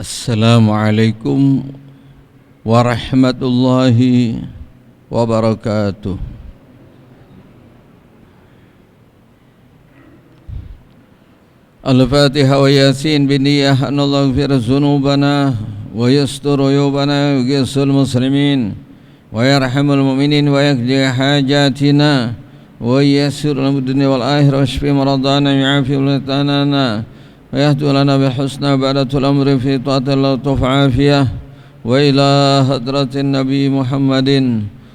Assalamualaikum warahmatullahi wabarakatuh. Al-Fatiha wa Yasin biniyah an Allah yaghfir dzunubana wa yastur uyubana wa yaghfir muslimin wa yarhamul mu'minin wa yaqdi hajatina wa yassir lana dunya wal akhirah wa yashfi maradana wa yu'afi ultanana ويهدي لنا بحسنى بعد الأمر في طاعة الله عافية وإلى حضرة النبي محمد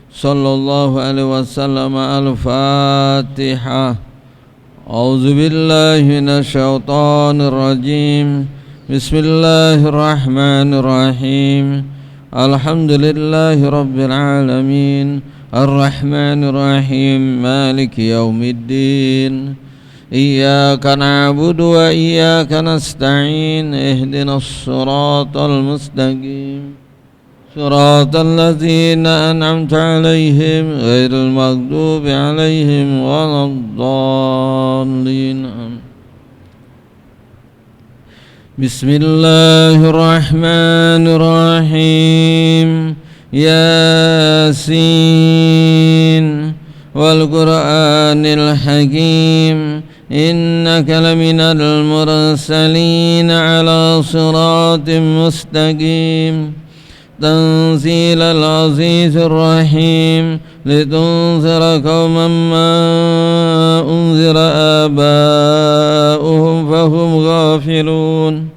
صلى الله عليه وسلم. الفاتحة. أعوذ بالله من الشيطان الرجيم. بسم الله الرحمن الرحيم. الحمد لله رب العالمين الرحمن الرحيم مالك يوم الدين. إياك نعبد وإياك نستعين. اهدنا الصراط المستقيم صراط الذين أنعمت عليهم غير المغضوب عليهم ولا الضالين. بسم الله الرحمن الرحيم. ياسين والقرآن الحكيم إنك لمن المرسلين على صراط مستقيم. تنزيل العزيز الرحيم لتنذر قوما ما أنذر آباؤهم فهم غافلون.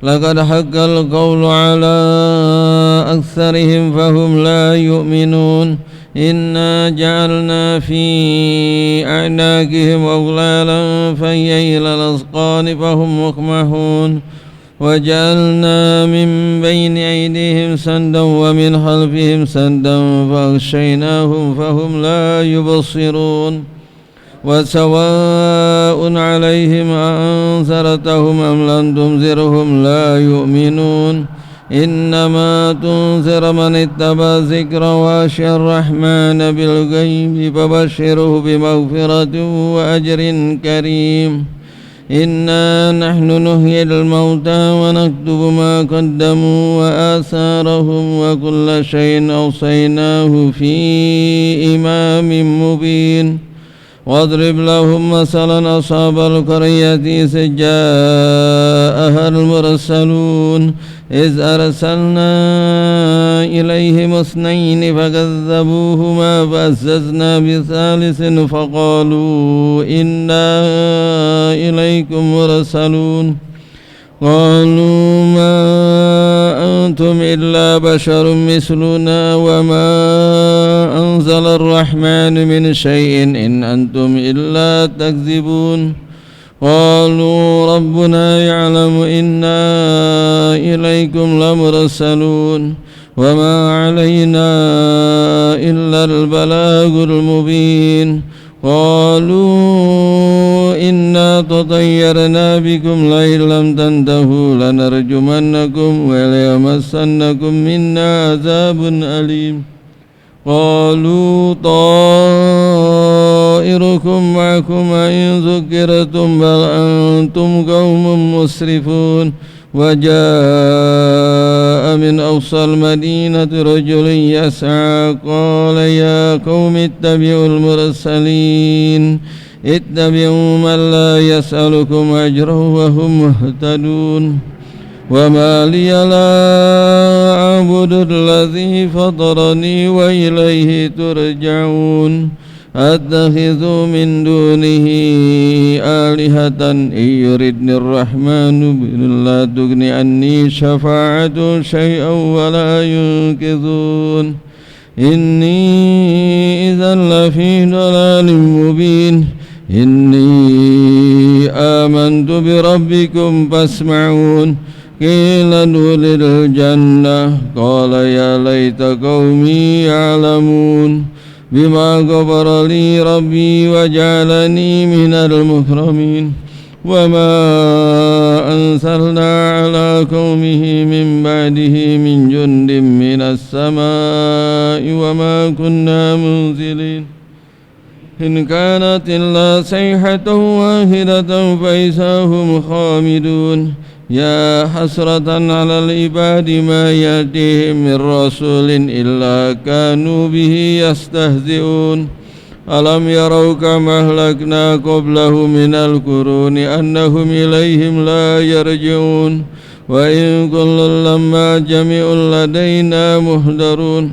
لقد حق القول على أكثرهم فهم لا يؤمنون. إنا جعلنا في أعناقهم أغلالا فهي إلى الأذقان فهم مقمحون. وجعلنا من بين أيديهم سدا ومن خلفهم سدا فأغشيناهم فهم لا يبصرون. وسواء عليهم أنذرتهم أم لم تنذرهم لا يؤمنون. إنما تنذر من اتبع ذكر وخشي الرحمن بالغيب فبشره بمغفرة وأجر كريم. إنا نحن نحيي الموتى ونكتب ما قدموا وآثارهم وكل شيء أوصيناه في إمام مبين. واضرب لهم مثلا أصحاب القرية إذ جاءها المرسلون إذ أرسلنا إليهم اثنين فكذبوهما فعززنا بثالث فقالوا إنا إليكم مرسلون. قالوا ما أنتم إلا بشر مثلنا وما أنزل الرحمن من شيء إن أنتم إلا تكذبون. قالوا ربنا يعلم إنا إليكم لمرسلون وما علينا إلا البلاغ المبين. قالوا إنا تطيرنا بكم لئن لم تنتهوا لنرجمنكم وليمسنكم منا عذاب أليم. قالوا طائركم معكم إن ذكرتم بل أنتم قوم مسرفون. وجاء من أقصى المدينة رجل يسعى قال يا قوم اتبعوا المرسلين اتبعوا من لا يسألكم أجرا وهم مهتدون. وما لي لا أعبد الذي فطرني وإليه ترجعون. أتخذ من دونه آلهة إن يردني الرحمن لا تغني عني شفاعة شيئا ولا ينقذون. إني إذا لفي ضلال مبين. إني آمنت بربكم فاسمعون. قيل ادخل الجنة قال يا ليت قومي يعلمون بما غفر لي ربي وجعلني من المكرمين. وما أنزلنا على قومه من بعده من جند من السماء وما كنا منزلين. إن كانت إلا صيحة واحدة فإذا هم خامدون. يا حسرة على العباد ما يأتيهم من رسول إلا كانوا به يستهزئون ألم يروا كما أهلكنا قبله من القرون أنهم إليهم لا يرجعون وإن كل لما جميع لدينا محضرون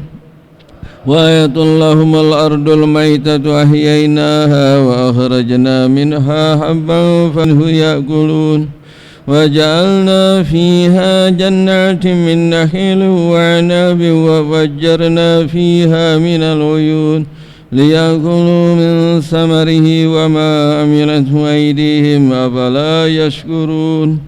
وآية لهم الأرض الميتة أحييناها وأخرجنا منها حبا فمنه يأكلون وجعلنا فيها جنات من نخيل وعناب وفجرنا فيها من العيون ليأكلوا من ثمره وما عملته أيديهم أفلا يشكرون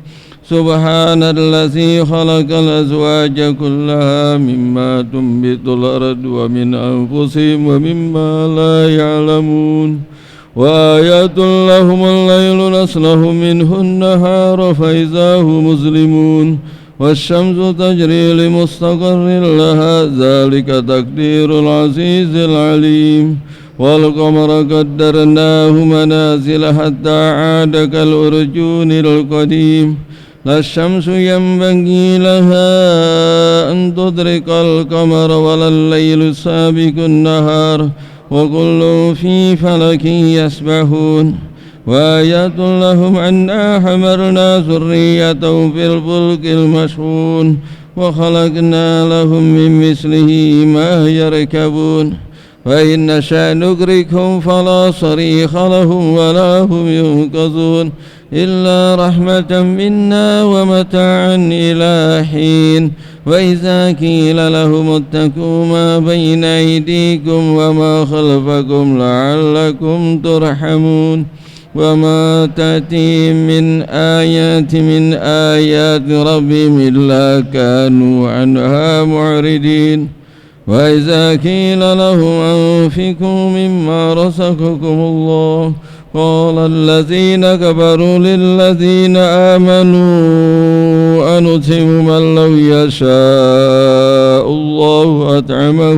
سبحان الذي خلق الأزواج كلها مما تنبت الأرض ومن أنفسهم ومما لا يعلمون وآيات لهم الليل نسلخ منه النهار فإذا هم مظلمون والشمس تجري لمستقر لها ذلك تقدير العزيز العليم والقمر قدرناه منازل حتى عاد كالأرجون القديم لا الشمس ينبغي لها أن تدرك القمر ولا الليل سابق النهار وكل في فلك يسبحون وآيات لهم أنا حملنا ذرية في الفلك المشحون وخلقنا لهم من مثله ما يركبون وإن نشأ نغرقهم فلا صريخ لهم ولا هم ينقذون إلا رحمة منا ومتاعا إلى حين وإذا قيل لهم اتقوا ما بين أيديكم وما خلفكم لعلكم ترحمون وما تأتيهم من آيات ربهم إلا كانوا عنها معرضين وإذا قيل لهم أنفقوا مما رزقكم الله قال الذين كفروا للذين آمنوا أنطعم من لو يشاء الله أطعمه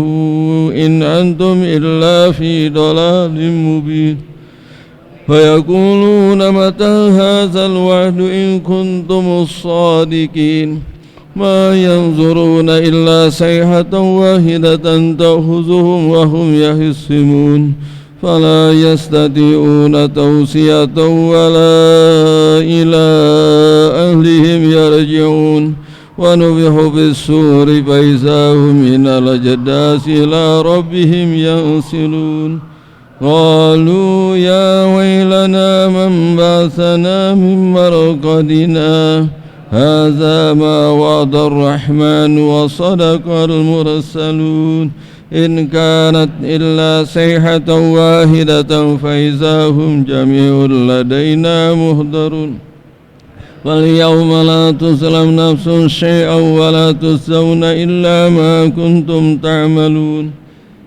إن أنتم إلا في ضلال مبين فيقولون متى هذا الوعد إن كنتم الصادقين ما ينظرون إلا صيحة واحدة تأخذهم وهم يخصمون فلا يستطيعون توصية ولا إلى أهلهم يرجعون ونفخ في الصور فإذا هم من الأجداث إلى ربهم ينسلون قالوا يا ويلنا من بعثنا من مرقدنا هذا ما وعد الرحمن وصدق المرسلون إن كانت إلا صيحة واحدة فإذا هم جميع لدينا محضرون فاليوم لا تظلم نفس شيئا ولا تجزون إلا ما كنتم تعملون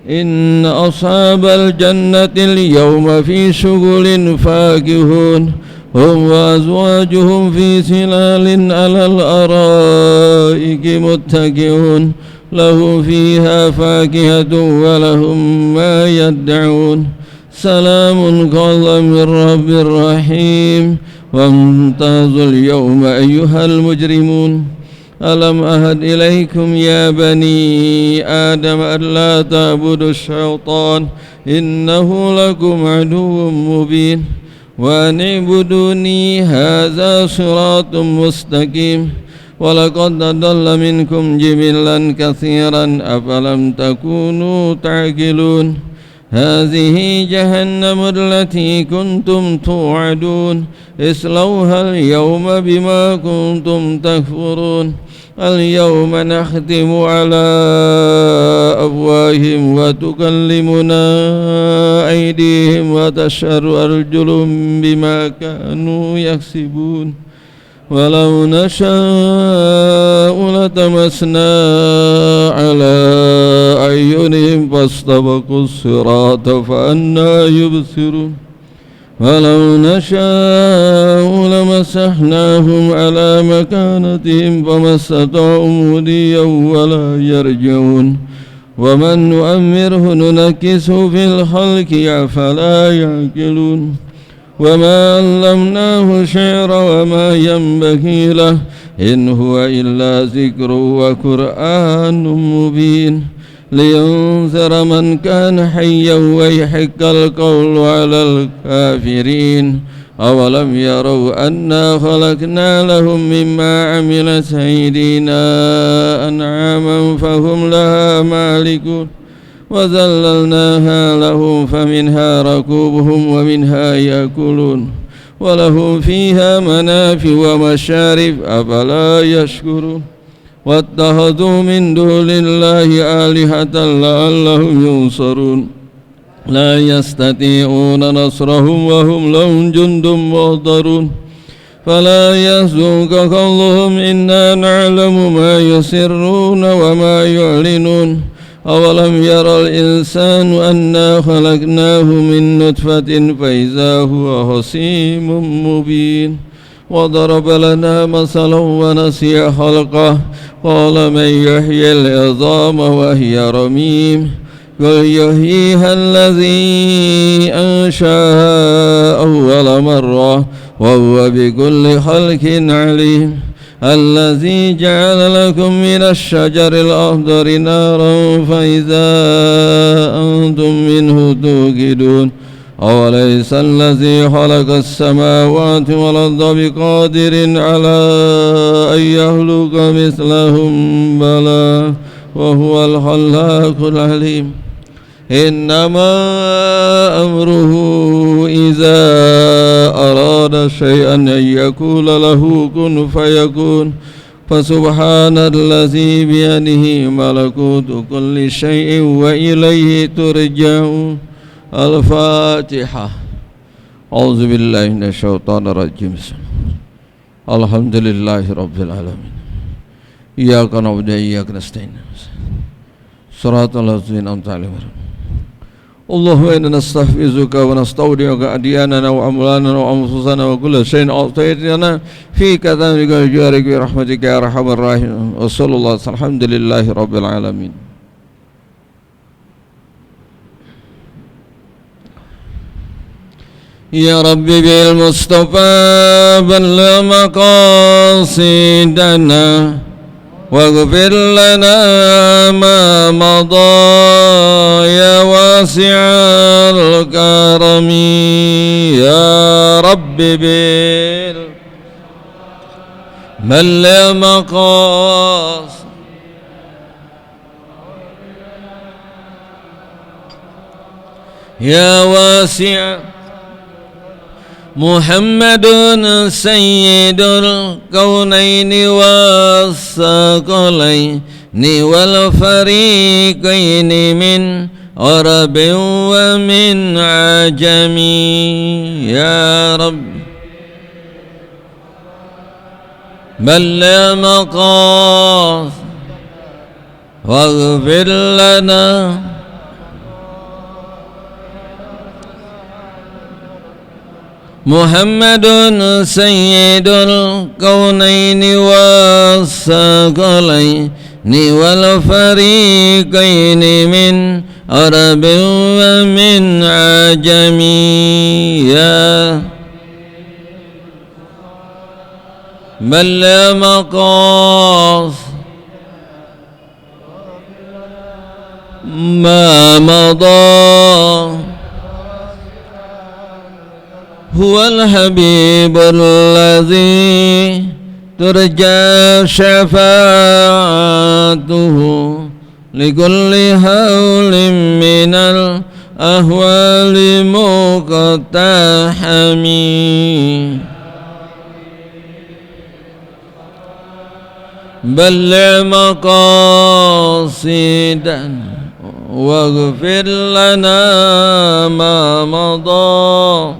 إن أصحاب الجنة اليوم في شغل فاكهون هم وأزواجهم في سلال على الأرائك متكئون له فيها فاكهة ولهم ما يدعون سلام قولا من رب رحيم وامتازوا اليوم أيها المجرمون ألم أهد إليكم يا بني آدم ألا تعبدوا الشيطان إنه لكم عدو مبين وأن اعبدوني هذا صراط مستقيم ولقد ضل منكم جبلا كثيرا أفلم تكونوا تعقلون هذه جهنم التي كنتم توعدون اصلوها اليوم بما كنتم تكفرون اليوم نختم على أفواههم وتكلمنا أيديهم وتشهد أرجلهم بما كانوا يكسبون ولو نشاء لتمسنا على أعينهم فاستبقوا الصراط فأنى يبصرون ولو نشاء لمسحناهم على مكانتهم فما استطاعوا مضيا ولا يرجعون ومن نؤمره ننكسه في الخلق أفلا يعقلون وما علمناه شعر وما ينبغي له إن هو إلا ذكر وقرآن مبين لينذر من كان حيا ويحق القول على الكافرين أولم يروا أنا خلقنا لهم مما عملت أيدينا أنعاما فهم لها مالكون وذللناها لهم فمنها ركوبهم ومنها يأكلون ولهم فيها منافع ومشارب أفلا يشكرون واتخذوا من دون الله آلهة لعلهم ينصرون لا يستطيعون نصرهم وهم لهم جند محضرون فلا يحزنك قولهم إنا نعلم ما يسرون وما يعلنون أولم يرى الإنسان أنا خلقناه من نطفة فإذا هو خصيم مبين وضرب لنا مثلا ونسي خلقه قال من يحيي العظام وهي رميم قل يحييها الذي أنشأها أول مرة وهو بكل خلق عليم الذي جعل لكم من الشجر الأخضر نارا فإذا أنتم منه توقدون أوليس الذي خلق السماوات والأرض بقادر على أن يخلق مثلهم بلى وهو الخلاق العليم إنما أمره إذا أراد شيئا أن يقول له كن فيكون فسبحان الذي بيده ملكوت كل شيء وإليه ترجعون الفاتحة أعوذ بالله من الشيطان الرجيم الحمد لله رب العالمين إياك نعبد وإياك نستعين صراط الذين أنعمت عليهم اللهم إنا نستحفظك ونستودعك أدياننا وأموالنا وأنفسنا وكل شيء أعطيتنا في كتابك وجارك برحمتك يا أرحم الراحمين وصلى الله عليه وسلم الحمد لله رب العالمين. يا ربي بالمصطفى بلغ مقاصدنا واغفر لنا ما مضى يا واسع الكرم يا رب بلغ مقاصدنا يا واسع محمد سيد الكونين والثقلين والفريقين من عرب ومن عجم يا رب بلغ مقاصد واغفر لنا محمد سيد الكونين والثقلين والفريقين من عرب ومن عجم يا بلغ مقاصد ما مضى هو الحبيب الذي ترجى شفاعته لكل هول من الأهوال مقتحم بلغ مقاصدنا واغفر لنا ما مضى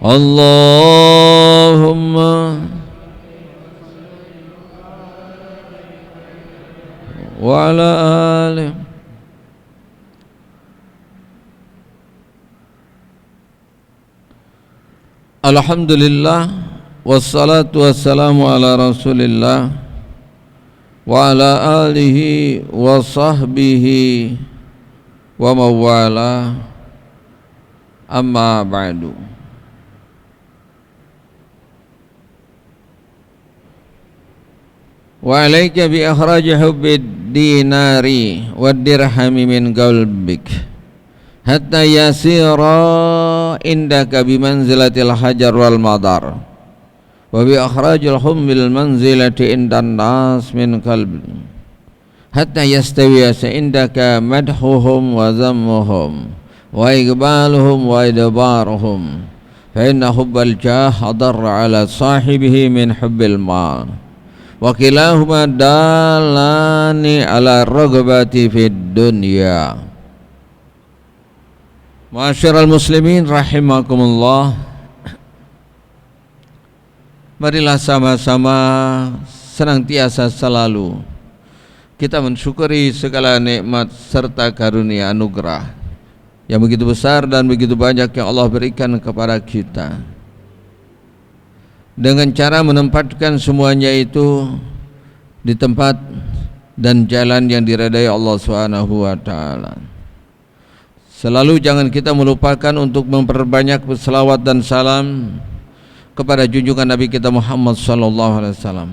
اللهم وعلى آله Alhamdulillah wassalatu wassalamu ala rasulillah wa ala alihi wa sahbihi wa mawala أما بعد وعليك بإخراج حب الدينار والدرهم من قلبك حتى يسير عندك بمنزلة الحجر والمطر وبإخراج الحب المنزلة عند الناس من قلبك حتى يستوي عندك مدحهم وذمهم وإقبالهم وإدبارهم فإن حب الجاه أضر على صاحبه من حب المال وكلاهما دالان على الرغبة في الدنيا. Ma'asyiral muslimin rahimakumullah, marilah sama-sama senantiasa selalu kita mensyukuri segala nikmat serta karunia anugerah yang begitu besar dan begitu banyak yang Allah berikan kepada kita, dengan cara menempatkan semuanya itu di tempat dan jalan yang diridai Allah Subhanahu wa taala. Selalu jangan kita melupakan untuk memperbanyak selawat dan salam kepada junjungan Nabi kita Muhammad sallallahu alaihi wasallam.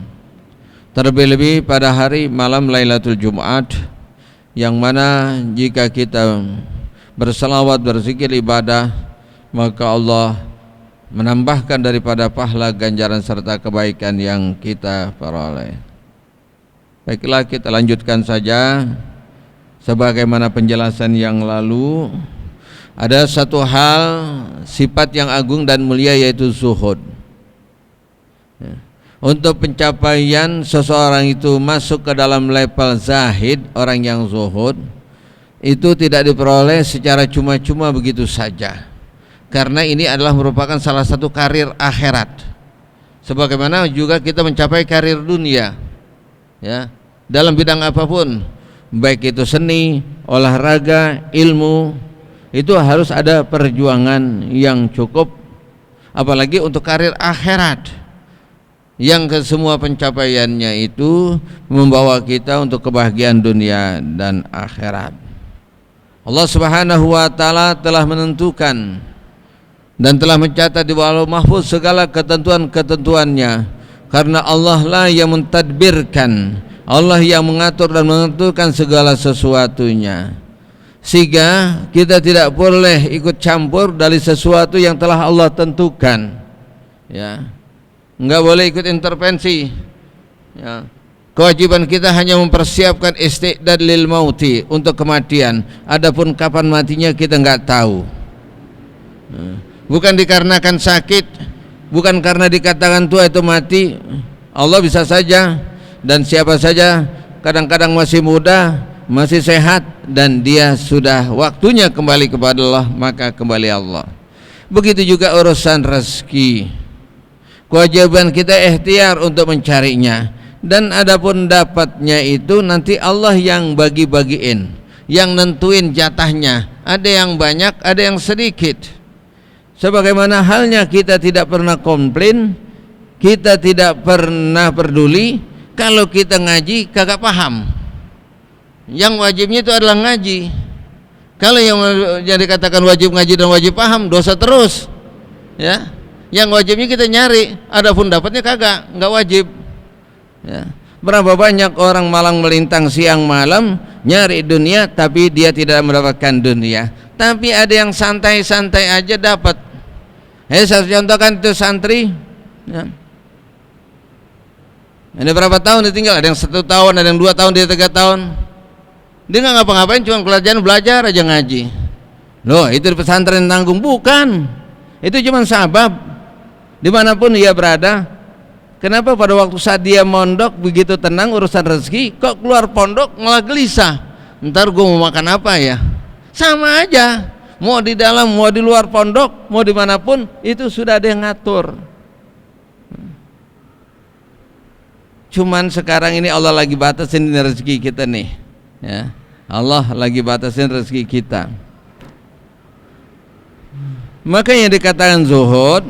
Terlebih-lebih pada hari malam Lailatul Jumat, yang mana jika kita berselawat, berzikir, ibadah, maka Allah menambahkan daripada pahala, ganjaran serta kebaikan yang kita peroleh. Baiklah, kita lanjutkan saja. Sebagaimana penjelasan yang lalu, ada satu hal sifat yang agung dan mulia, yaitu zuhud. Untuk pencapaian seseorang itu masuk ke dalam level zahid, orang yang zuhud itu tidak diperoleh secara cuma-cuma begitu saja, karena ini adalah merupakan salah satu karir akhirat, sebagaimana juga kita mencapai karir dunia, ya, dalam bidang apapun, baik itu seni, olahraga, ilmu, itu harus ada perjuangan yang cukup, apalagi untuk karir akhirat yang kesemua pencapaiannya itu membawa kita untuk kebahagiaan dunia dan akhirat. Allah Subhanahu wa taala telah menentukan dan telah mencatat di Lauhul Mahfuz segala ketentuan-ketentuannya, karena Allah lah yang mentadbirkan, Allah yang mengatur dan menentukan segala sesuatunya, sehingga kita tidak boleh ikut campur dari sesuatu yang telah Allah tentukan, ya, enggak boleh ikut intervensi, ya. Kewajiban kita hanya mempersiapkan istiqdad lil mauti, untuk kematian. Adapun kapan matinya kita enggak tahu. Bukan dikarenakan sakit, bukan karena dikatakan tua itu mati. Allah bisa saja, dan siapa saja kadang-kadang masih muda, masih sehat, dan dia sudah waktunya kembali kepada Allah, maka kembali Allah. Begitu juga urusan rezeki, kewajiban kita ikhtiar untuk mencarinya, dan adapun dapatnya itu nanti Allah yang bagi-bagiin, yang nentuin jatahnya, ada yang banyak, ada yang sedikit. Sebagaimana halnya kita tidak pernah komplain, kita tidak pernah peduli kalau kita ngaji kagak paham. Yang wajibnya itu adalah ngaji. Kalau yang dikatakan wajib ngaji dan wajib paham, dosa terus, ya. Yang wajibnya kita nyari, adapun dapatnya kagak, nggak wajib, ya. Berapa banyak orang malang melintang siang malam nyari dunia, tapi dia tidak mendapatkan dunia. Tapi ada yang santai-santai aja dapat. Saya contohkan itu santri, ya. Ini berapa tahun ditinggal, ada yang 1 tahun, ada yang 2 tahun, dia 3 tahun. Dia nggak ngapa-ngapain, cuma belajar aja ngaji. Loh, itu di pesantren tanggung? Bukan, itu cuma sabab. Dimanapun dia berada, kenapa pada waktu saat dia mondok begitu tenang urusan rezeki, kok keluar pondok malah gelisah, ntar gue mau makan apa ya? Sama aja, mau di dalam, mau di luar pondok, mau dimanapun, itu sudah ada yang ngatur. Cuman sekarang ini Allah lagi batasin rezeki kita nih, ya. Allah lagi batasin rezeki kita. Maka yang dikatakan zuhud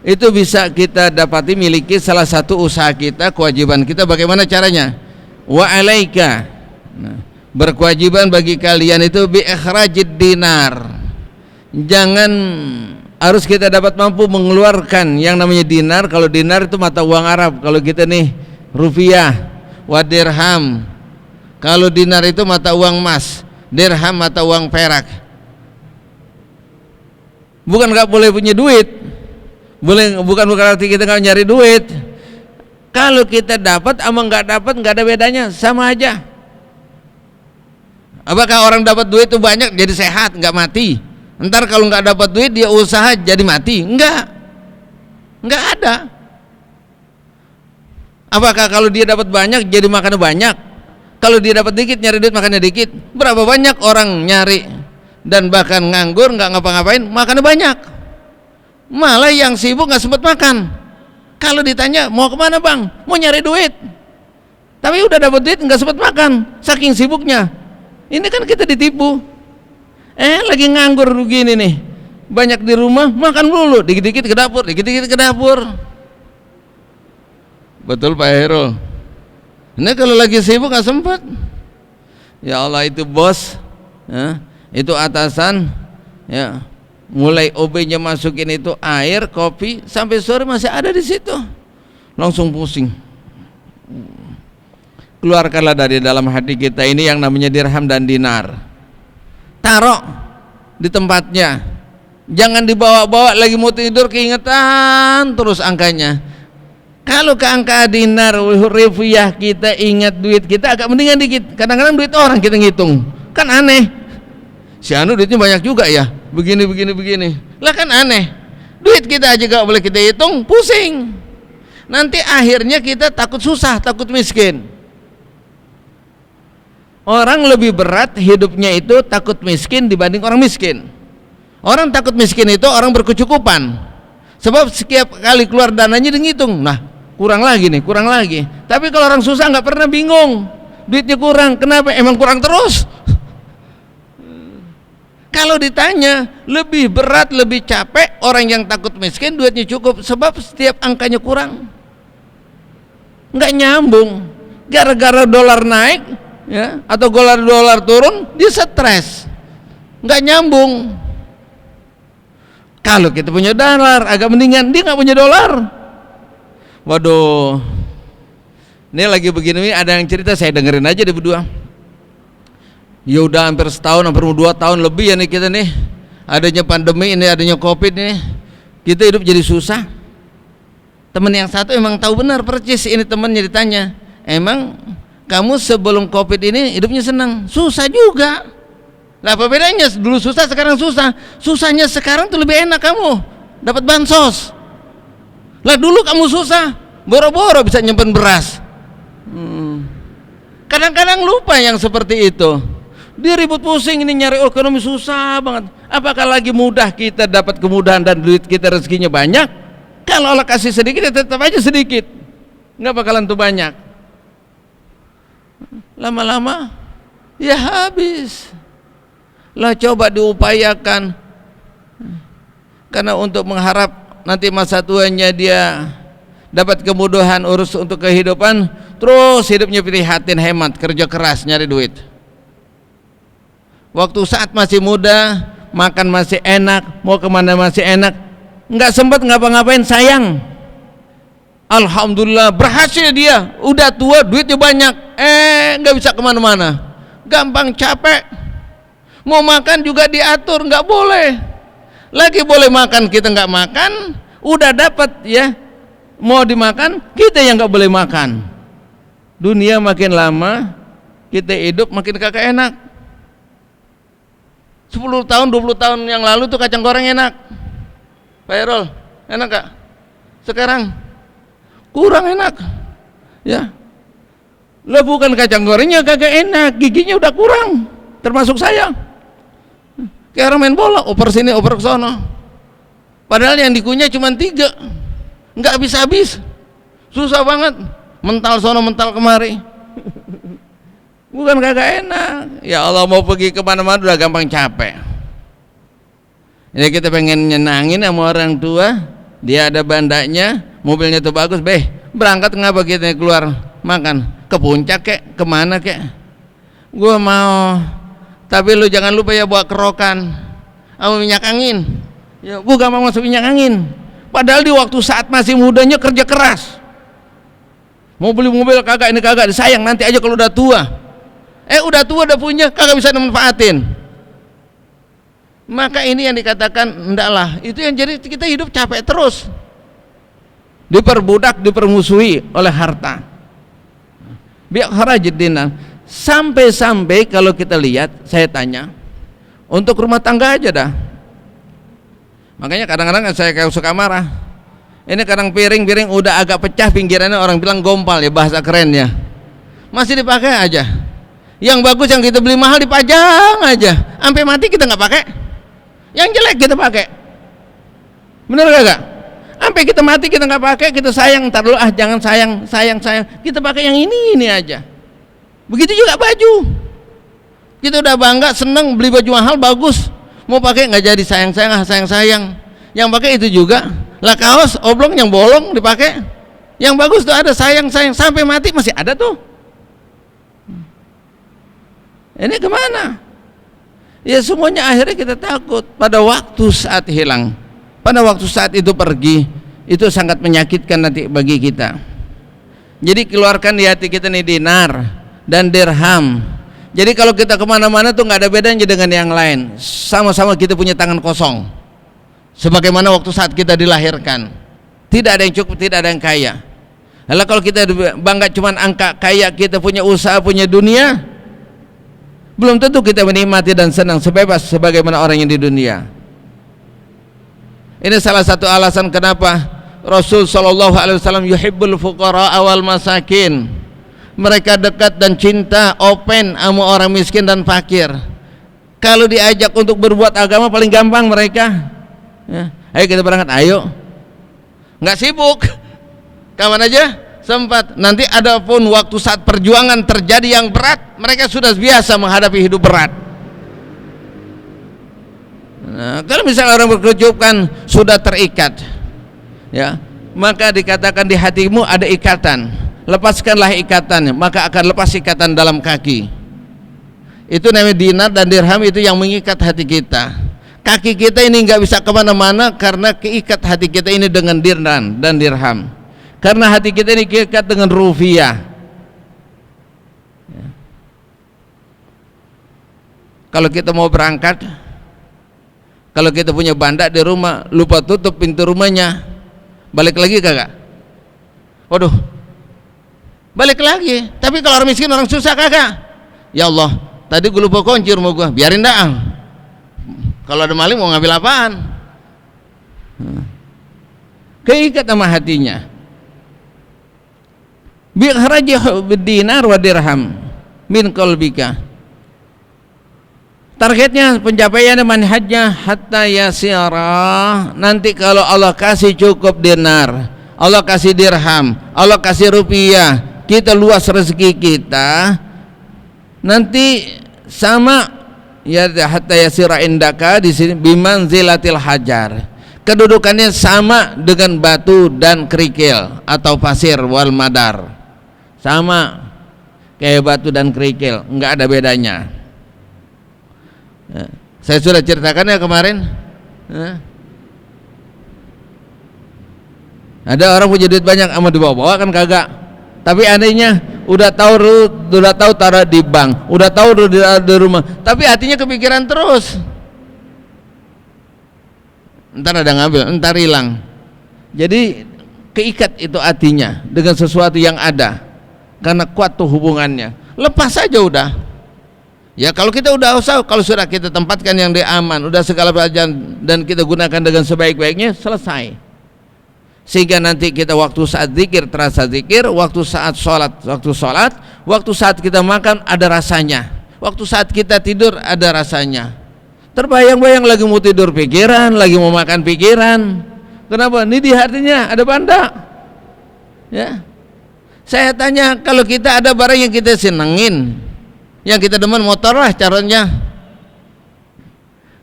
itu bisa kita dapati miliki salah satu usaha kita, kewajiban kita. Bagaimana caranya? Wa alaika, berkewajiban bagi kalian itu bi ikhrajid dinar, jangan harus kita dapat mampu mengeluarkan yang namanya dinar. Kalau dinar itu mata uang Arab, kalau kita nih rupiah, wa dirham. Kalau dinar itu mata uang emas, dirham mata uang perak. Bukan nggak boleh punya duit, bukan berarti kita nggak nyari duit. Kalau kita dapat sama nggak dapat nggak ada bedanya, sama aja. Apakah orang dapat duit itu banyak jadi sehat nggak mati? Ntar kalau nggak dapat duit dia usaha jadi mati? Nggak ada. Apakah kalau dia dapat banyak jadi makannya banyak? Kalau dia dapat dikit nyari duit makannya dikit? Berapa banyak orang nyari dan bahkan nganggur nggak ngapa-ngapain makannya banyak? Malah yang sibuk nggak sempat makan. Kalau ditanya mau kemana bang? Mau nyari duit. Tapi udah dapat duit nggak sempat makan, saking sibuknya. Ini kan kita ditipu. Lagi nganggur begini nih, banyak di rumah makan dulu, dikit-dikit ke dapur, dikit-dikit ke dapur. Betul Pak Heru. Ini kalau lagi sibuk nggak sempat. Ya Allah, itu bos, ya, itu atasan, ya, mulai OB-nya masukin itu air, kopi, sampai sore masih ada di situ, langsung pusing. Keluarkanlah dari dalam hati kita ini yang namanya dirham dan dinar, taruh di tempatnya, jangan dibawa-bawa lagi mau tidur keingetan terus angkanya. Kalau ke angka dinar rupiah kita ingat duit kita agak mendingan dikit. Kadang-kadang duit orang kita ngitung kan aneh, si anu duitnya banyak juga ya, begini lah kan aneh. Duit kita aja gak boleh kita hitung, pusing. Nanti akhirnya kita takut susah, takut miskin. Orang lebih berat hidupnya itu takut miskin dibanding orang miskin. Orang takut miskin itu orang berkecukupan, sebab setiap kali keluar dananya dihitung, nah kurang lagi nih, kurang lagi. Tapi kalau orang susah nggak pernah bingung, duitnya kurang, kenapa? Emang kurang terus. Kalau ditanya lebih berat, lebih capek orang yang takut miskin duitnya cukup, sebab setiap angkanya kurang, nggak nyambung. Gara-gara dolar naik, ya, atau dolar turun, dia stres, nggak nyambung. Kalau kita punya dolar agak mendingan, dia nggak punya dolar. Waduh, ini lagi begini, ada yang cerita, saya dengerin aja deh berdua. Ya udah hampir setahun, hampir 2 tahun lebih ya nih kita nih, adanya pandemi ini, adanya covid ini, kita hidup jadi susah. Temen yang satu emang tahu benar percis, ini temennya ditanya, emang kamu sebelum covid ini hidupnya senang? Susah juga. Lah apa bedanya? Dulu susah, sekarang susah. Susahnya sekarang tuh lebih enak, kamu dapat bansos. Lah dulu kamu susah, boro-boro bisa nyimpen beras. Kadang-kadang lupa yang seperti itu. Dia ribut pusing ini nyari ekonomi, susah banget. Apakah lagi mudah kita dapat kemudahan dan duit kita rezekinya banyak? Kalau Allah kasih sedikit ya tetap aja sedikit, nggak bakalan tuh banyak. Lama-lama ya habis. Lah coba diupayakan, karena untuk mengharap nanti masa tuanya dia dapat kemudahan urus untuk kehidupan, terus hidupnya prihatin, hemat, kerja keras nyari duit. Waktu saat masih muda, makan masih enak, mau kemana masih enak, nggak sempat ngapa-ngapain, sayang. Alhamdulillah berhasil dia, udah tua duitnya banyak, nggak bisa kemana-mana, gampang capek. Mau makan juga diatur, nggak boleh. Lagi boleh makan kita nggak makan, udah dapat ya, mau dimakan kita yang nggak boleh makan. Dunia makin lama kita hidup makin kagak enak. 10 tahun 20 tahun yang lalu tuh kacang goreng enak, Pak Erol, enak gak? Sekarang kurang enak ya. Lah bukan kacang gorengnya kagak enak, giginya udah kurang, termasuk saya. Kayak orang main bola, oper sini oper sono, padahal yang dikunyah cuma 3, nggak habis-habis, susah banget, mental sono mental kemari. Bukan kagak enak. Ya Allah, mau pergi kemana-mana udah gampang capek. Ini kita pengen nyenangin sama orang tua, dia ada bandanya, mobilnya tuh bagus, berangkat ngapa kita keluar makan? Ke puncak kek, kemana kek? Gua mau, tapi lu jangan lupa ya bawa kerokan. sama minyak angin. Ya, Bu gampang masuk minyak angin. Padahal di waktu saat masih mudanya kerja keras. Mau beli mobil kagak, ini kagak, disayang nanti aja kalau udah tua. Udah tua udah punya kagak bisa dimanfaatin. Maka ini yang dikatakan ndaklah, itu yang jadi kita hidup capek terus. Diperbudak, dipermusuhi oleh harta. Biar kharajid dinar. Sampai-sampai kalau kita lihat, saya tanya, untuk rumah tangga aja dah. Makanya kadang-kadang saya kayak suka marah. Ini kadang piring udah agak pecah pinggirannya, orang bilang gompal ya bahasa kerennya. Masih dipakai aja. Yang bagus yang kita beli mahal dipajang aja. Sampai mati kita nggak pakai. Yang jelek kita pakai. Bener gak? Sampai kita mati kita nggak pakai, kita sayang, ntar dulu jangan sayang. Kita pakai yang ini aja. Begitu juga baju. Kita udah bangga, seneng beli baju mahal bagus. Mau pakai nggak jadi sayang. Yang pakai itu juga. Lah kaos oblong yang bolong dipakai. Yang bagus tuh ada sayang sampai mati masih ada tuh. Ini kemana? Ya semuanya akhirnya kita takut pada waktu saat hilang. Pada waktu saat itu pergi, itu sangat menyakitkan nanti bagi kita. Jadi keluarkan di hati kita nih dinar dan dirham. Jadi kalau kita kemana-mana tuh nggak ada bedanya dengan yang lain. Sama-sama kita punya tangan kosong. Sebagaimana waktu saat kita dilahirkan, tidak ada yang cukup, tidak ada yang kaya. Lalu kalau kita bangga cuman angka kaya, kita punya usaha, punya dunia, belum tentu kita menikmati dan senang sebebas sebagaimana orang yang di dunia. Ini salah satu alasan kenapa Rasul sallallahu alaihi wasallam yuhibbul fuqara wal masakin. Mereka dekat dan cinta open sama orang miskin dan fakir. Kalau diajak untuk berbuat agama paling gampang mereka. Ya, ayo kita berangkat, ayo. Nggak sibuk. Kapan aja sempat. Nanti adapun waktu saat perjuangan terjadi yang berat, mereka sudah biasa menghadapi hidup berat. Nah, kalau misalnya orang berkecukupan sudah terikat, ya, maka dikatakan di hatimu ada ikatan. Lepaskanlah ikatannya, maka akan lepas ikatan dalam kaki. Itu namanya dinar dan dirham, itu yang mengikat hati kita. Kaki kita ini nggak bisa kemana-mana karena keikat hati kita ini dengan dinar dan dirham. Karena hati kita ini keikat dengan rupiah. Ya. Kalau kita mau berangkat, kalau kita punya banda di rumah, lupa tutup pintu rumahnya, balik lagi kagak? Waduh, balik lagi. Tapi kalau orang miskin, orang susah kagak? Ya Allah, tadi gue lupa kunci rumah gue, biarin dah. Kalau ada maling mau ngambil apaan? Keikat sama hatinya. Bi'kharajih bid-dinar wa dirham min qalbika. Targetnya pencapaiannya manhajnya hatta yasira. Nanti kalau Allah kasih cukup dinar, Allah kasih dirham, Allah kasih rupiah, kita luas rezeki kita, nanti sama ya hatta yasira indaka di sini bimanzilatil hajar. Kedudukannya sama dengan batu dan kerikil atau pasir wal madar. Sama kayak batu dan kerikil, enggak ada bedanya. Ya, saya sudah ceritakan ya kemarin. Ya. Ada orang punya duit banyak ama dibawa-bawa kan kagak. Tapi anehnya udah tahu taruh di bank, udah tahu di rumah, tapi hatinya kepikiran terus. Entar ada ngambil, entar hilang. Jadi keikat itu hatinya dengan sesuatu yang ada. Karena kuat tuh hubungannya. Lepas saja udah. Ya kalau kita udah usaha, kalau sudah kita tempatkan yang dia aman, udah segala pelajaran dan kita gunakan dengan sebaik-baiknya, selesai. Sehingga nanti kita waktu saat zikir terasa zikir, waktu saat sholat, waktu saat kita makan ada rasanya, waktu saat kita tidur ada rasanya. Terbayang-bayang lagi mau tidur pikiran, lagi mau makan pikiran. Kenapa? Ini di hatinya ada banda. Ya. Saya tanya, kalau kita ada barang yang kita senengin, yang kita demen, motor lah caranya.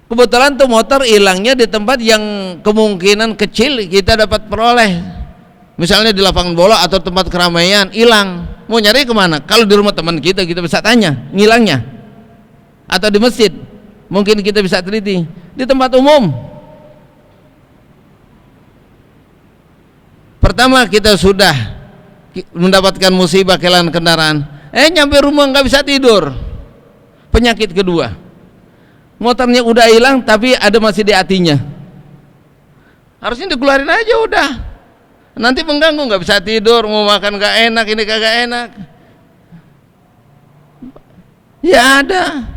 Kebetulan tuh motor hilangnya di tempat yang kemungkinan kecil kita dapat peroleh. Misalnya di lapangan bola atau tempat keramaian, hilang. Mau nyari kemana? Kalau di rumah teman kita bisa tanya, ngilangnya. Atau di masjid, mungkin kita bisa teliti. di tempat umum. Pertama kita sudah mendapatkan musibah kehilangan kendaraan, nyampe rumah nggak bisa tidur. Penyakit kedua, motornya udah hilang tapi ada masih di hatinya, harusnya dikeluarin aja udah, nanti mengganggu, nggak bisa tidur, mau makan nggak enak, ini kagak enak. Ya ada,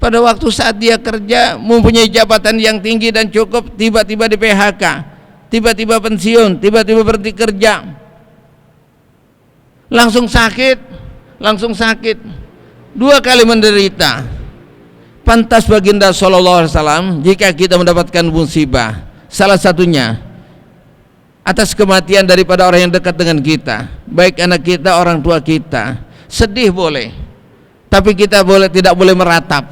pada waktu saat dia kerja mempunyai jabatan yang tinggi dan cukup, tiba-tiba di PHK, tiba-tiba pensiun, tiba-tiba berhenti kerja, langsung sakit, 2 kali menderita. Pantas baginda sallallahu alaihi wasallam jika kita mendapatkan musibah, salah satunya atas kematian daripada orang yang dekat dengan kita, baik anak kita, orang tua kita, sedih boleh, tapi kita tidak boleh meratap,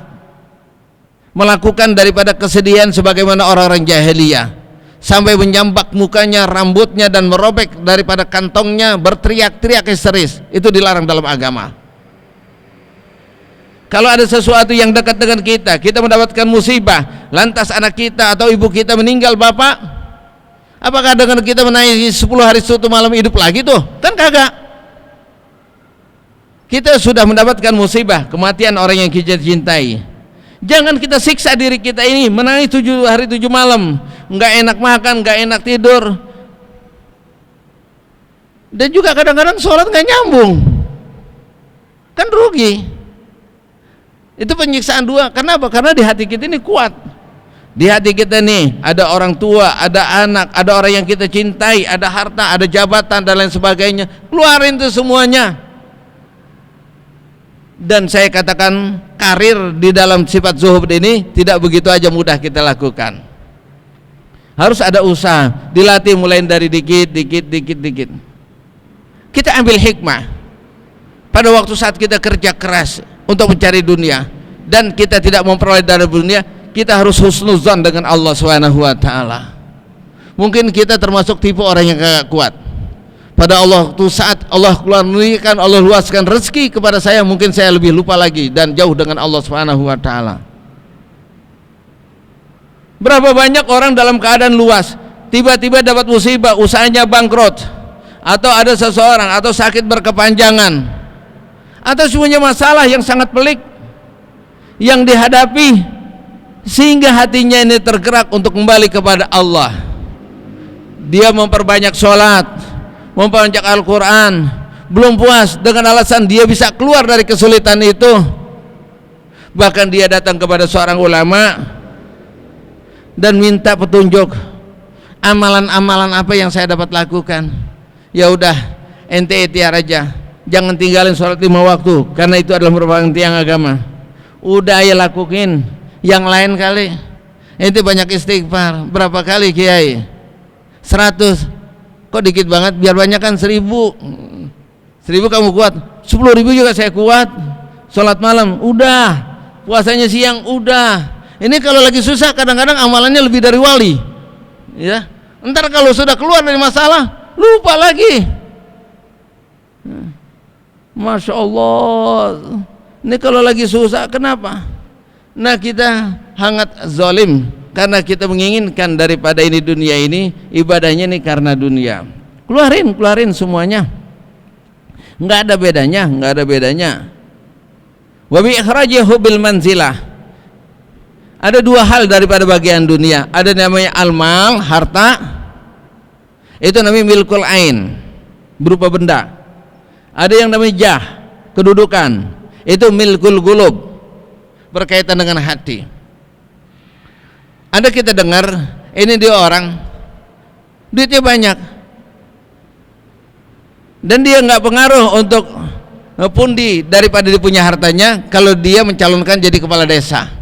melakukan daripada kesedihan sebagaimana orang-orang jahiliyah, sampai menjambak mukanya, rambutnya, dan merobek daripada kantongnya, berteriak-teriak histeris. Itu dilarang dalam agama. Kalau ada sesuatu yang dekat dengan kita, kita mendapatkan musibah, lantas anak kita atau ibu kita meninggal, bapak, apakah dengan kita menangis 10 hari 1 malam hidup lagi tuh? Kan kagak. Kita sudah mendapatkan musibah, kematian orang yang kita cintai. Jangan kita siksa diri kita ini, menangis 7 hari 7 malam, nggak enak makan, nggak enak tidur, dan juga kadang-kadang sholat nggak nyambung, kan rugi. Itu penyiksaan dua. Kenapa? Karena di hati kita ini kuat. Di hati kita nih ada orang tua, ada anak, ada orang yang kita cintai, ada harta, ada jabatan, dan lain sebagainya. Keluarin itu semuanya. Dan saya katakan, karir di dalam sifat zuhud ini tidak begitu aja mudah kita lakukan. Harus ada usaha, dilatih mulai dari dikit. Kita ambil hikmah. Pada waktu saat kita kerja keras untuk mencari dunia dan kita tidak memperoleh dari dunia, kita harus husnuzan dengan Allah Subhanahu wa taala. Mungkin kita termasuk tipe orang yang gak kuat. Pada waktu saat Allah keluarkan, Allah luaskan rezeki kepada saya, mungkin saya lebih lupa lagi dan jauh dengan Allah Subhanahu wa taala. Berapa banyak orang dalam keadaan luas, tiba-tiba dapat musibah, usahanya bangkrut, atau ada seseorang atau sakit berkepanjangan, atau semuanya masalah yang sangat pelik yang dihadapi, sehingga hatinya ini tergerak untuk kembali kepada Allah. Dia memperbanyak sholat, memperbanyak Al-Quran, belum puas dengan alasan dia bisa keluar dari kesulitan itu. Bahkan dia datang kepada seorang ulama dan minta petunjuk, amalan-amalan apa yang saya dapat lakukan. Ya udah, ente ikhtiar aja, jangan tinggalin sholat 5 waktu, karena itu adalah merupakan tiang agama. Udah ya lakuin yang lain kali. Ente banyak istighfar, berapa kali kiai? 100. Kok dikit banget? Biar banyak kan 1000. 1000 kamu kuat, 10.000 juga saya kuat. Sholat malam udah, puasanya siang udah. Ini kalau lagi susah kadang-kadang amalannya lebih dari wali, ya. Ntar kalau sudah keluar dari masalah, lupa lagi. Masya Allah. Ini kalau lagi susah, kenapa? Nah, kita hangat zalim karena kita menginginkan daripada ini dunia ini, ibadahnya ini karena dunia. Keluarin semuanya. Enggak ada bedanya. Wa bi ikhrajihi bil manzilah. Ada 2 hal daripada bagian dunia. Ada namanya al-mal, harta. Itu namanya milkul ain, berupa benda. Ada yang namanya jah, kedudukan. Itu milkul gulub, berkaitan dengan hati. Ada kita dengar, ini dia orang duitnya banyak dan dia nggak pengaruh untuk pundi daripada dia punya hartanya kalau dia mencalonkan jadi kepala desa.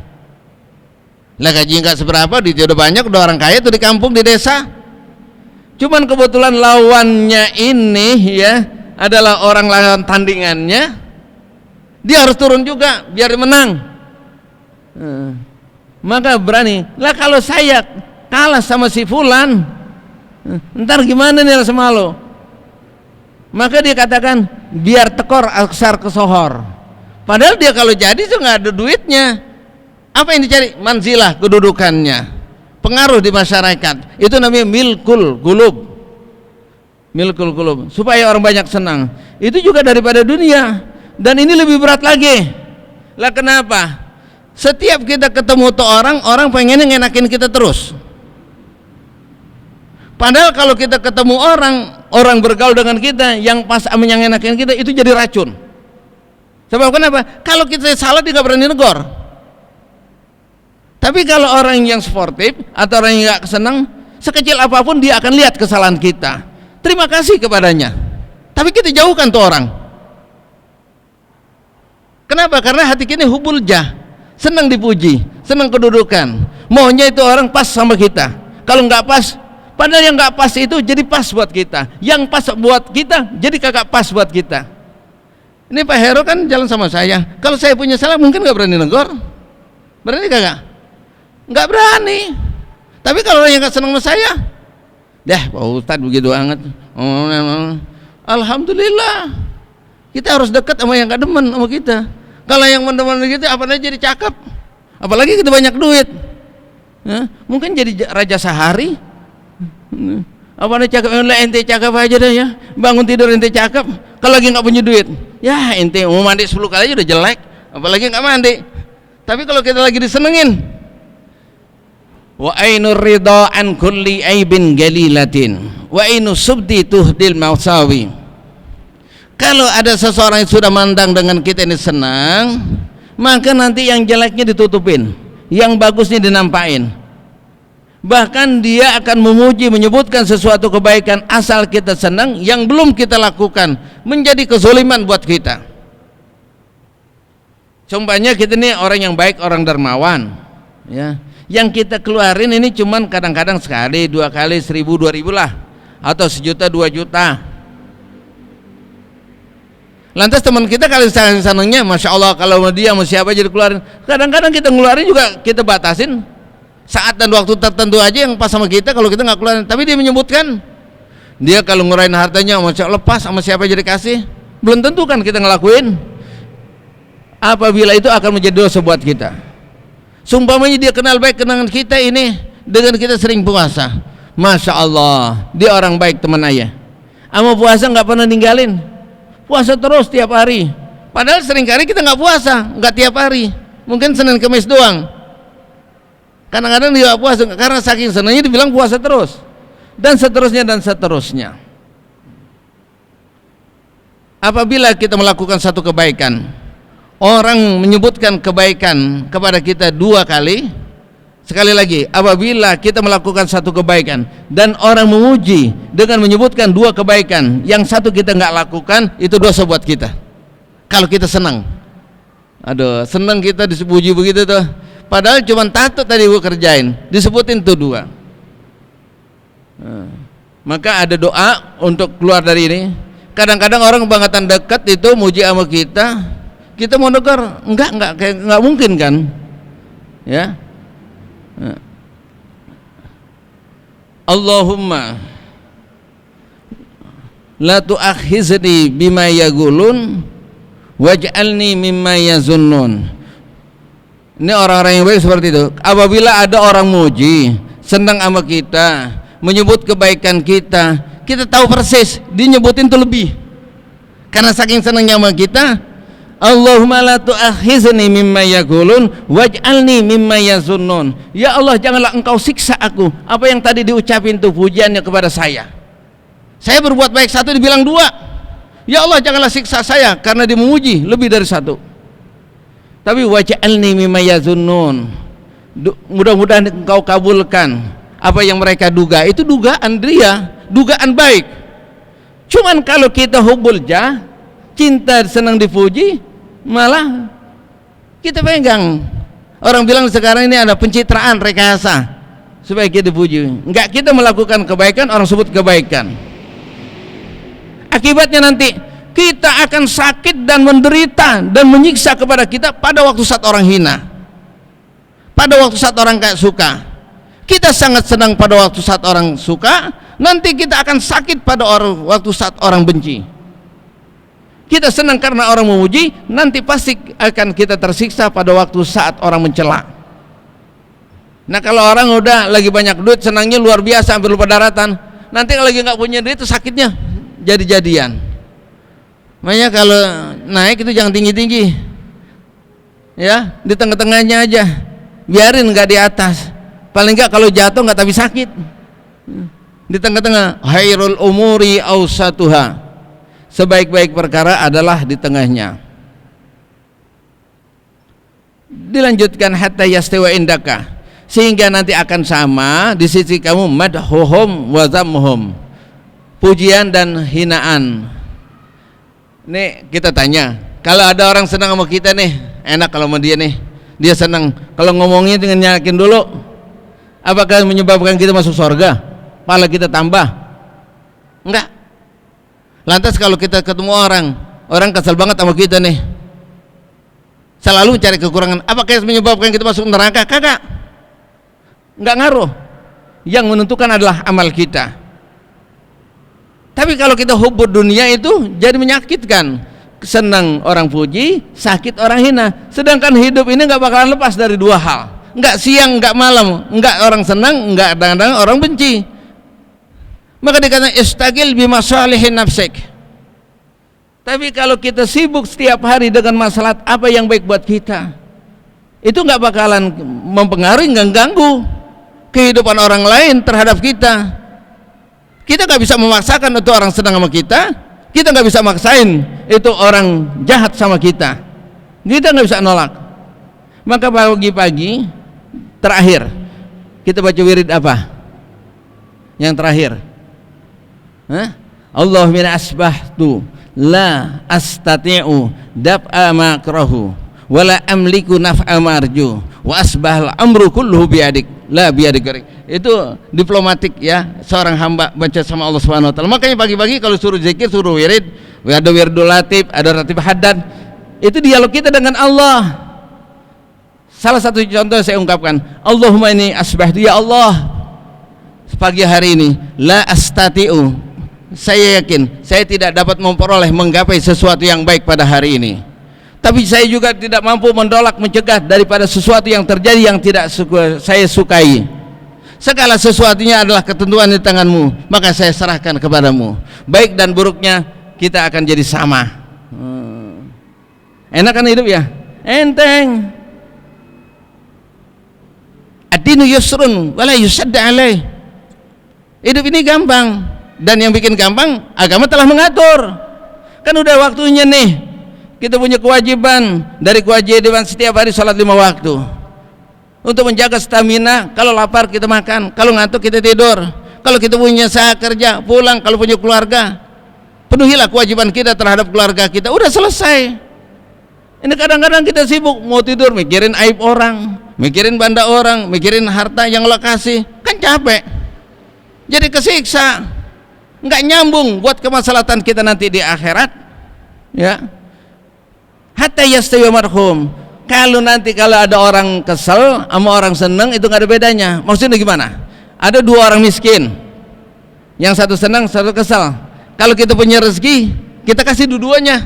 Lah gaji nggak seberapa, duitnya udah banyak, udah orang kaya tuh di kampung, di desa. Cuman kebetulan lawannya ini ya adalah orang lawan tandingannya, dia harus turun juga biar menang. Maka berani lah, kalau saya kalah sama si fulan, ntar gimana nih sama lo? Maka dia katakan biar tekor aksar kesohor. Padahal dia kalau jadi tuh nggak ada duitnya, Apa yang dicari? Manzilah, kedudukannya, pengaruh di masyarakat. Itu namanya milkul qulub. Milkul qulub, supaya orang banyak senang. Itu juga daripada dunia. Dan ini lebih berat lagi. Lah kenapa? Setiap kita ketemu tuh orang pengennya ngenakin kita terus. Padahal kalau kita ketemu orang bergaul dengan kita yang pas yang enakin kita, itu jadi racun. Sebab kenapa? Kalau kita salah dia gak berani negor. Tapi kalau orang yang sportif atau orang yang gak senang, sekecil apapun dia akan lihat kesalahan kita, terima kasih kepadanya, tapi kita jauhkan tuh orang. Kenapa? Karena hati kita hubul jah, senang dipuji, senang kedudukan, maunya itu orang pas sama kita. Kalau nggak pas, padahal yang nggak pas itu jadi pas buat kita, yang pas buat kita jadi kagak pas buat kita. Ini Pak Hero kan jalan sama saya, kalau saya punya salah mungkin nggak berani negor, berani kagak? Nggak berani. Tapi kalau orang yang nggak senang sama saya, dah Pak Ustadz begitu banget, alhamdulillah kita harus dekat sama yang nggak demen sama kita. Kalau yang mendemen gitu apalagi jadi cakep, apalagi kita banyak duit, mungkin jadi raja sehari. Apa nih cakep? Ente cakep aja dah ya, bangun tidur ente cakep. Kalau lagi nggak punya duit, ya ente mau mandi 10 kali aja udah jelek, apalagi nggak mandi. Tapi kalau kita lagi disenengin, wa ainur ridha an kulli aibin galilatin wa ainu subdi tuhdil mausawi. Kalau ada seseorang yang sudah mandang dengan kita ini senang, maka nanti yang jeleknya ditutupin, yang bagusnya dinampain. Bahkan dia akan memuji, menyebutkan sesuatu kebaikan asal kita senang, yang belum kita lakukan menjadi kezoliman buat kita. Contohnya kita ini orang yang baik, orang dermawan, ya. Yang kita keluarin ini cuman kadang-kadang sekali, 2 kali, 1000, 2000 lah, atau 1 juta, 2 juta. Lantas teman kita kalau senangnya, masya Allah, kalau dia mau siapa jadi keluarin. Kadang-kadang kita ngeluarin juga kita batasin saat dan waktu tertentu aja yang pas sama kita. Kalau kita nggak keluarin, tapi dia menyebutkan dia kalau ngurain hartanya, masya Allah, pas sama siapa jadi kasih. Belum tentu kan kita ngelakuin. Apabila itu akan menjadi dosa buat kita. Sumpamanya dia kenal baik kenangan kita ini dengan kita sering puasa, masya Allah, dia orang baik teman ayah. Ama puasa nggak pernah ninggalin, puasa terus tiap hari. Padahal seringkali kita nggak puasa, nggak tiap hari, mungkin Senin Kamis doang. Kadang-kadang dia puasa karena saking senangnya dibilang puasa terus, dan seterusnya dan seterusnya. Apabila kita melakukan satu kebaikan, orang menyebutkan kebaikan kepada kita 2 kali. Sekali lagi, apabila kita melakukan satu kebaikan dan orang memuji dengan menyebutkan 2 kebaikan, yang satu kita nggak lakukan, itu dosa buat kita. Kalau kita senang, aduh senang kita dipuji begitu tuh, padahal cuma tato tadi gua kerjain, disebutin tuh 2. Maka ada doa untuk keluar dari ini. Kadang-kadang orang kebangetan dekat itu muji sama kita mau dengar, enggak mungkin kan, ya. Allahumma la tu'akhizni bima yaqulun waj'alni mimma yazunnun. Ini orang-orang yang baik seperti itu. Apabila ada orang muji, senang sama kita, menyebut kebaikan kita, kita tahu persis dia nyebutin itu lebih, karena saking senangnya sama kita. Allahumma la tu'akhizni mimma yaqulun waj'alni mimma yazunnun. Ya Allah, janganlah engkau siksa aku. Apa yang tadi diucapin tuh pujiannya kepada saya berbuat baik 1 dibilang 2. Ya Allah, janganlah siksa saya karena dia memuji lebih dari 1. Tapi waj'alni mimma yazunnun, mudah-mudahan engkau kabulkan apa yang mereka duga. Itu dugaan dia, dugaan baik. Cuman kalau kita hubul jah, cinta senang dipuji, malah kita pegang. Orang bilang sekarang ini ada pencitraan, rekayasa supaya kita dipuji. Enggak, kita melakukan kebaikan, orang sebut kebaikan. Akibatnya nanti kita akan sakit dan menderita dan menyiksa kepada kita pada waktu saat orang hina, pada waktu saat orang gak suka. Kita sangat senang pada waktu saat orang suka, nanti kita akan sakit pada waktu saat orang benci. Kita senang karena orang memuji, nanti pasti akan kita tersiksa pada waktu saat orang mencela. Nah kalau orang udah lagi banyak duit, senangnya luar biasa sampai lupa daratan, nanti kalau lagi nggak punya duit itu sakitnya jadi-jadian. Makanya kalau naik itu jangan tinggi-tinggi, ya, di tengah-tengahnya aja, biarin nggak di atas. Paling nggak kalau jatuh nggak tapi sakit. Di tengah-tengah. Khairul umuri awsatuha, sebaik-baik perkara adalah di tengahnya. Dilanjutkan hatta yastawa indaka, sehingga nanti akan sama di sisi kamu madhuhum wa zammuhum, pujian dan hinaan. Nih kita tanya, kalau ada orang senang sama kita nih, enak kalau sama dia nih, dia senang. Kalau ngomongnya dengan yakin dulu, apakah menyebabkan kita masuk surga? Pahala kita tambah? Enggak. Lantas kalau kita ketemu orang kesal banget sama kita nih, selalu cari kekurangan, apakah menyebabkan kita masuk neraka? Kagak. Enggak ngaruh. Yang menentukan adalah amal kita. Tapi kalau kita hubud dunia itu jadi menyakitkan. Senang orang puji, sakit orang hina. Sedangkan hidup ini enggak bakalan lepas dari dua hal. Enggak siang, enggak malam, enggak orang senang, enggak kadang-kadang orang benci. Maka dikatakan istagil bimasalihin nafsik. Tapi kalau kita sibuk setiap hari dengan masalah apa yang baik buat kita, itu nggak bakalan mempengaruhi, nggak ganggu kehidupan orang lain terhadap kita. Kita nggak bisa memaksakan itu orang senang sama kita, kita nggak bisa maksain itu orang jahat sama kita nggak bisa nolak. Maka pagi-pagi terakhir kita baca wirid apa? Yang terakhir, Allahumma asbahtu la astati'u dab'a makrahu wala amliku naf'a marju wa asbahal amru kulluhu biadik la biadik. Itu diplomatik ya, seorang hamba baca sama Allah Subhanahu wa taala. Makanya pagi-pagi kalau suruh zikir, suruh wirid, ada wirdul latif, ada ratib haddad, itu dialog kita dengan Allah. Salah satu contoh saya ungkapkan, Allahumma ini asbahtu, ya Allah, pagi hari ini la astati'u, saya yakin saya tidak dapat memperoleh menggapai sesuatu yang baik pada hari ini, tapi saya juga tidak mampu menolak, mencegah daripada sesuatu yang terjadi yang tidak saya sukai. Segala sesuatunya adalah ketentuan di tanganmu, maka saya serahkan kepadamu. Baik dan buruknya kita akan jadi sama. Enak kan hidup ya? Enteng. Ad-dinu yusrun wala yusadda alaih. Hidup ini gampang, dan yang bikin gampang agama telah mengatur. Kan udah waktunya nih kita punya kewajiban, dari kewajiban setiap hari sholat 5 waktu untuk menjaga stamina. Kalau lapar kita makan, kalau ngantuk kita tidur, kalau kita punya usaha kerja pulang, kalau punya keluarga penuhilah kewajiban kita terhadap keluarga kita. Udah selesai. Ini kadang-kadang kita sibuk mau tidur mikirin aib orang, mikirin banda orang, mikirin harta yang Allah kasih, kan capek, jadi kesiksa, nggak nyambung buat kemaslahatan kita nanti di akhirat ya. Hatta yastawi marhum, kalau nanti kalau ada orang kesel sama orang seneng itu nggak ada bedanya. Maksudnya gimana? Ada dua orang miskin, yang satu senang, satu kesel. Kalau kita punya rezeki, kita kasih dua-duanya,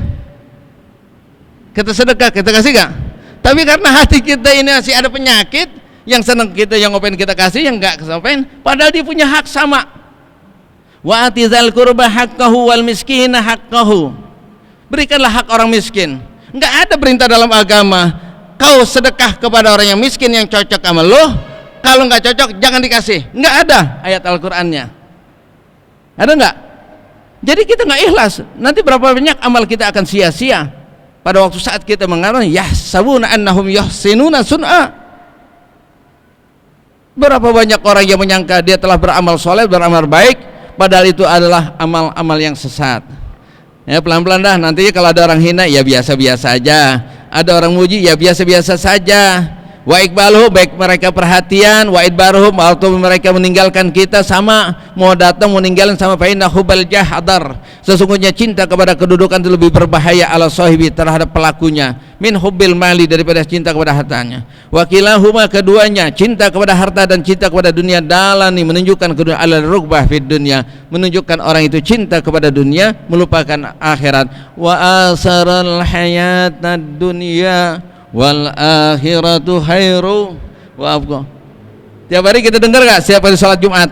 kita sedekah, kita kasih gak? Tapi karena hati kita ini masih ada penyakit, yang senang kita, yang ngopain kita kasih, yang nggak kesopain, padahal dia punya hak sama. Wa atizal qurba haqqahu wal miskina haqqahu, berikanlah hak orang miskin. Nggak ada perintah dalam agama kau sedekah kepada orang yang miskin yang cocok sama lo, kalau nggak cocok jangan dikasih. Nggak ada ayat Al-Qur'annya. Ada nggak? Jadi kita nggak ikhlas, nanti berapa banyak amal kita akan sia-sia pada waktu saat kita mengarang yahsabuna annahum yuhsinuna sun'a. Berapa banyak orang yang menyangka dia telah beramal soleh, beramal baik, padahal itu adalah amal-amal yang sesat. Ya, pelan-pelan dah, nantinya kalau ada orang hina ya biasa-biasa aja, ada orang muji ya biasa-biasa saja. Wa iqbaluhu, baik mereka perhatian, wa idbaruhum, atau mereka meninggalkan kita sama, mau datang mau ninggalin sama, fa inna hubbal jahdar, sesungguhnya cinta kepada kedudukan itu lebih berbahaya ala sahibi, terhadap pelakunya, min hubbil mali, daripada cinta kepada hartanya. Wa kilahuma, keduanya, cinta kepada harta dan cinta kepada dunia, dalani, menunjukkan kedua ala rugbah fid dunya, menunjukkan orang itu cinta kepada dunia, melupakan akhirat. Wa asaral hayatad dunya wal akhiratu khairu wa abqa. Tiap hari kita dengar gak siapa di sholat Jumat?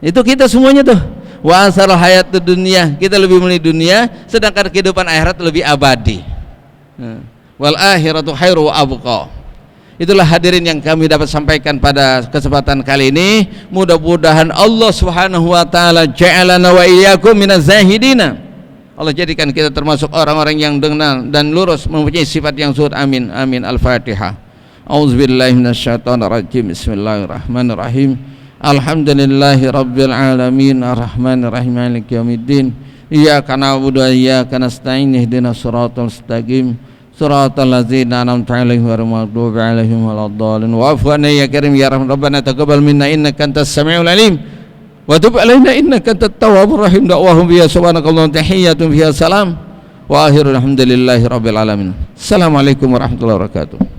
Itu kita semuanya tuh. Wa asarul hayatud dunia, kita lebih memilih dunia, sedangkan kehidupan akhirat lebih abadi. Wal akhiratu khairu wa abqa. Itulah hadirin yang kami dapat sampaikan pada kesempatan kali ini. Mudah-mudahan Allah Subhanahu wa taala ja'alana wa iyyakum minaz zahidina. Allah jadikan kita termasuk orang-orang yang dengar dan lurus mempunyai sifat yang zuhud. Amin. Amin. Al-Fatihah. A'udzubillahi minasyaitonir rajim. Bismillahirrahmanirrahim. Alhamdulillahi rabbil alamin arrahmanir rahim maliki yaumiddin iyyaka na'budu wa iyyaka nasta'in ihdinas siratal mustaqim siratal ladzina an'amta 'alaihim ghairil maghdubi 'alaihim waladdallin wa'fu 'anna ya karim ya rahman rabbana taqabbal minna innaka antas samiul alim wa tub 'alaina innaka antat tawwabur rahim da'wahum biya subhanakallahumma tahiyyatun fiha salam wa akhirul hamdulillahi rabbil alamin. Assalamualaikum warahmatullahi wabarakatuh.